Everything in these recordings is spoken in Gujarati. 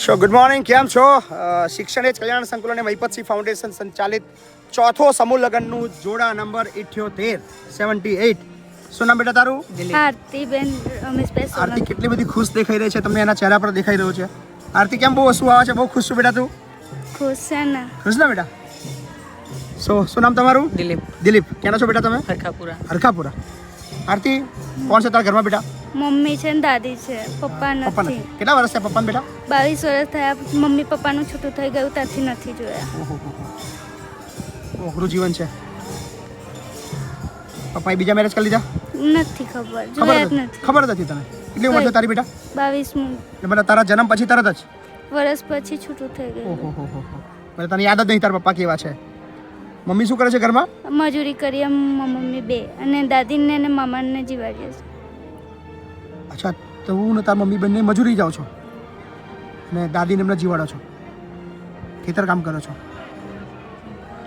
શો ગુડ મોર્નિંગ, કેમ છો? શિક્ષણ એ જ કલ્યાણ સંકુલ અને મહિપતસિંહ ફાઉન્ડેશન સંચાલિત ચોથો સમૂહ લગ્નનું જોડા નંબર 78. શું નામ બેટા તારું? આરતીબેન રમેશભાઈ સોલંકી. આરતી કેટલી બધી ખુશ દેખાઈ રહી છે, તમને એના ચહેરા પર દેખાઈ રહ્યો છે. આરતી કેમ બહુ હસવું આવે છે? બહુ ખુશ છું બેટા તું? ખુશ છે ને? ખુશ ના બેટા? શું નામ તમારું? દિલીપ. ક્યાંના છો બેટા તમે? હરખાપુરા. આરતી, કોણ છે તારા ઘરમાં બેટા? મમ્મી છે ને દાદી છે, પપ્પા પપ્પા નથી. નથી. કેટલા વર્ષ થયા પપ્પાને બેટા? 22 વર્ષ થયા. મમ્મી પપ્પાનું છૂટું થઈ ગયું, ત્યાંથી નથી જોયા. અઘરું જીવન છે. પપ્પાએ બીજા મેરેજ કરી લીધા? નથી ખબર, જોયા જ નથી. ખબર જ હતી તને? કેટલી ઉંમર છે તારી બેટા? 22 એટલે તારા જન્મ પછી તરત જ? વર્ષ પછી છૂટું થઈ ગયું. એટલે તને યાદ જ નહીં તારા પપ્પા કેવા છે. મમ્મી શું કરે છે ઘરમાં? મજૂરી કરીએ મમ્મી બે, અને દાદીને અને મામાને જીવાડીએ છે. અચ્છા, તો હું ને તાર મમ્મી બંને મજૂરી જાઓ છો અને દાદીને એમને જીવાડો છો, ખેતર કામ કરો છો?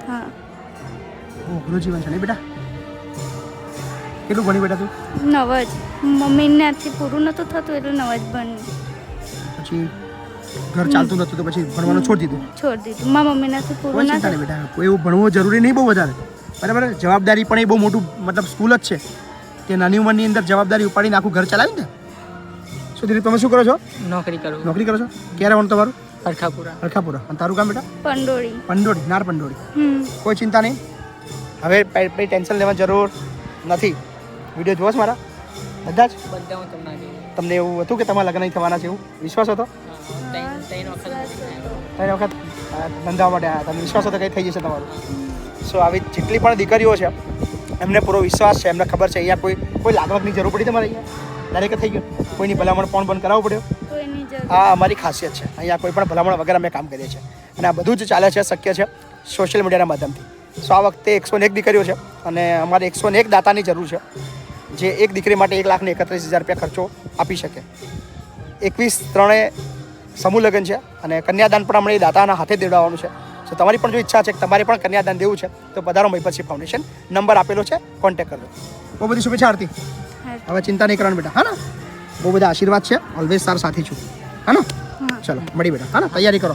હા. અઘરું જીવન છે નહીં બેટા? કેટલું ભણી બેટા તું? નવ જ. મમ્મીનાથી પૂરું નહોતું થતું એટલે નવ જ ભણી. પછી ઘર ચાલતું નતું તો પછી ભણવાનું છોડી દીધું? છોડી દીધું. મારા મમ્મીનાથી પૂરું કોઈ ના ચિંતા નહીં બેટા, કોઈ એવું ભણવું જરૂરી નહીં બહુ વધારે, બરાબર? જવાબદારી પણ એ બહુ મોટું મતલબ સ્કૂલ જ છે કે નાની ઉંમરની અંદર જવાબદારી ઉપાડીને આખું ઘર ચલાવી ને. શું દિલીપ, તમે શું કરો છો? નોકરી કરું. નોકરી કરો છો? ક્યારે આવવાનું તમારું? હરખાપુરા. અને તારું કામ બેટા? પંડોળી. નાર પંડોળી. કોઈ ચિંતા નહીં, હવે કંઈ ટેન્શન લેવાની જરૂર નથી. વિડીયો જોવો છો મારા બધા જ? બધા હું તમને આપી. તમને એવું હતું કે તમારા લગ્ન નહીં થવાના છે, એવું વિશ્વાસ હતો? 3 વખત ધંધા માટે આવ્યા તમને વિશ્વાસ હતો કંઈ થઈ જશે તમારું? સો આવી જેટલી પણ દીકરીઓ છે એમને પૂરો વિશ્વાસ છે, એમને ખબર છે અહીંયા કોઈ લાગવગની જરૂર પડી તમારે? અહીંયા દરેક થઈ ગયું, કોઈની ભલામણ પણ બંધ કરાવવું પડ્યો? કોઈની જરૂર. આ અમારી ખાસિયત છે, અહીંયા કોઈ પણ ભલામણ વગર અમે કામ કરીએ છીએ અને આ બધું જ ચાલે છે, શક્ય છે સોશિયલ મીડિયાના માધ્યમથી. સો આ વખતે 101 દીકરીઓ છે અને અમારે 101 દાતાની જરૂર છે, જે એક દીકરી માટે 1,31,000 રૂપિયા ખર્ચો આપી શકે. 21/3 સમૂહ લગ્ન છે અને કન્યાદાન પણ હમણાં દાતાના હાથે દેવડાવવાનું છે. તો તમારી પણ જો ઈચ્છા છે કે તમારે પણ કન્યાદાન દેવું છે તો પધારો મહિપતસિંહ ફાઉન્ડેશન, નંબર આપેલો છે, કોન્ટેક્ટ કરજો. બહુ બધી શુભેચ્છા આરતી. હવે ચિંતા નહીં કરવાની બેટા, હા ને? બહુ બધા આશીર્વાદ છે, ઓલવેઝ તારા સાથી છું, હા ને? ચલો મળી બેટા, હા ને? તૈયારી કરો.